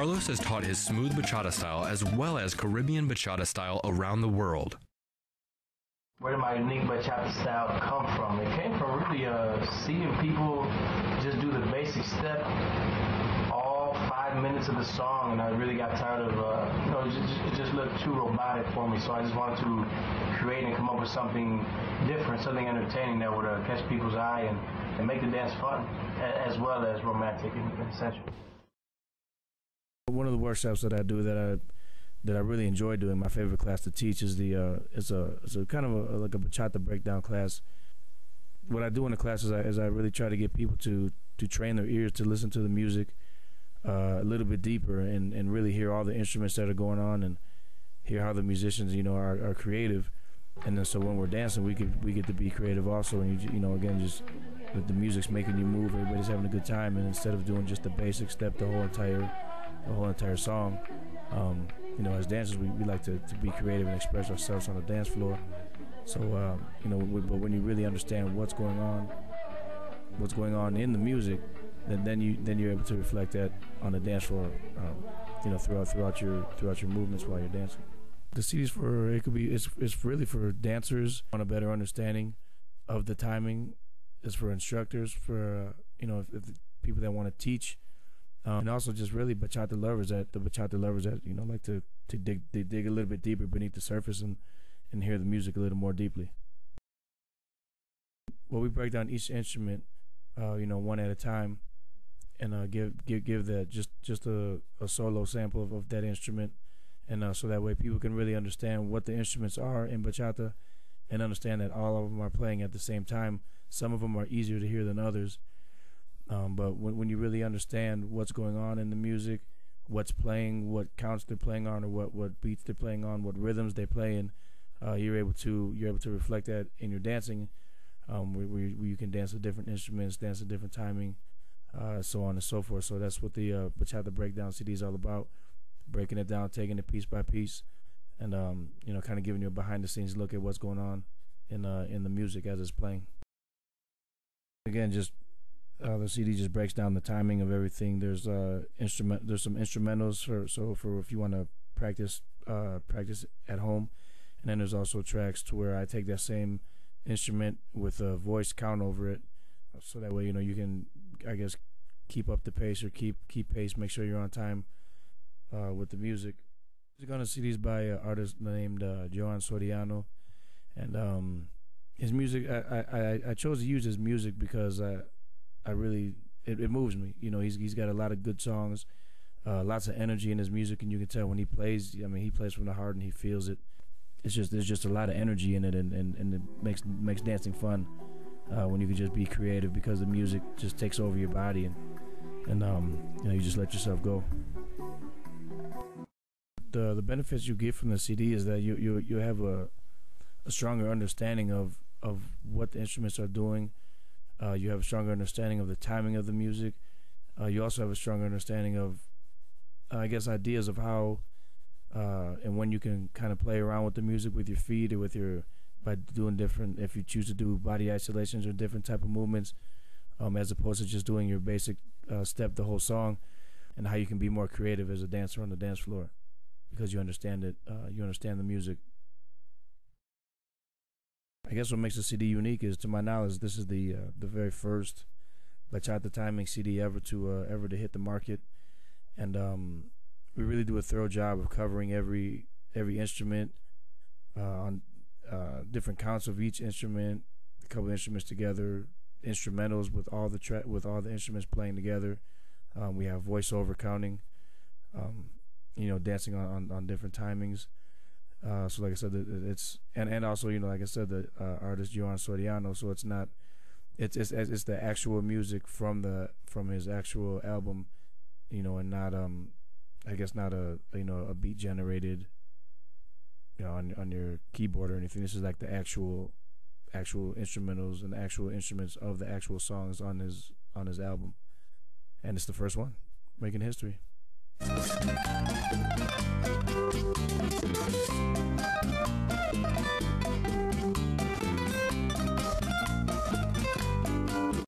Carlos has taught his smooth bachata style as well as Caribbean bachata style around the world. Where did my unique bachata style come from? It came from really seeing people just do the basic step all 5 minutes of the song, and I really got tired of, it just looked too robotic for me, so I just wanted to create and come up with something different, something entertaining that would catch people's eye and make the dance fun, as well as romantic and sensual. One of the workshops that I do that I really enjoy doing, my favorite class to teach is it's a kind of like a bachata breakdown class. What I do in the class is I really try to get people to train their ears to listen to the music a little bit deeper and really hear all the instruments that are going on and hear how the musicians are creative. And then so when we're dancing, we get to be creative also, and again, just the music's making you move, everybody's having a good time, and instead of doing just the basic step the whole entire song, as dancers we like to be creative and express ourselves on the dance floor. So but when you really understand what's going on in the music, then you're able to reflect that on the dance floor, throughout your movements while you're dancing. The CD's it's really for dancers on a better understanding of the timing. It's for instructors, for if people that want to teach, and also just really bachata lovers that like to dig a little bit deeper beneath the surface and hear the music a little more deeply. Well, we break down each instrument, one at a time, and give that just a solo sample of that instrument, and so that way people can really understand what the instruments are in bachata, and understand that all of them are playing at the same time. Some of them are easier to hear than others, but when you really understand what's going on in the music, what's playing, what counts they're playing on, or what beats they're playing on, what rhythms they play in, you're able to reflect that in your dancing, where you can dance with different instruments, dance with different timing, so on and so forth. So that's what the Bachata Breakdown CD is all about, breaking it down, taking it piece by piece, and kind of giving you a behind the scenes look at what's going on in the music as it's playing. Again, just the CD just breaks down the timing of everything. There's some instrumentals for if you want to practice at home, and then there's also tracks to where I take that same instrument with a voice count over it, so that way you can, I guess, keep up the pace, or keep pace, make sure you're on time with the music. Music on the CD is by an artist named Joan Soriano, and his music, I chose to use his music because I really, it moves me. He's got a lot of good songs, lots of energy in his music, and you can tell when he plays. I mean, he plays from the heart and he feels it. There's just a lot of energy in it, and it makes dancing fun when you can just be creative, because the music just takes over your body, and you just let yourself go. The benefits you get from the CD is that you have a stronger understanding of what the instruments are doing. You have a stronger understanding of the timing of the music. You also have a stronger understanding of, I guess, ideas of how and when you can kind of play around with the music with your feet, or by doing different, if you choose to do body isolations or different type of movements, as opposed to just doing your basic step the whole song, and how you can be more creative as a dancer on the dance floor, because you understand it. You understand the music. I guess what makes the CD unique is, to my knowledge, this is the very first bachata timing CD ever to hit the market, and we really do a thorough job of covering every instrument on different counts of each instrument, a couple instruments together, instrumentals with all the instruments playing together. We have voiceover counting, dancing on different timings. So like I said, it's and also like I said, the artist Joan Soriano. So it's not, it's the actual music from his actual album, and not I guess not a beat generated on your keyboard or anything. This is like the actual instrumentals and the actual instruments of the actual songs on his album, and it's the first one, making history.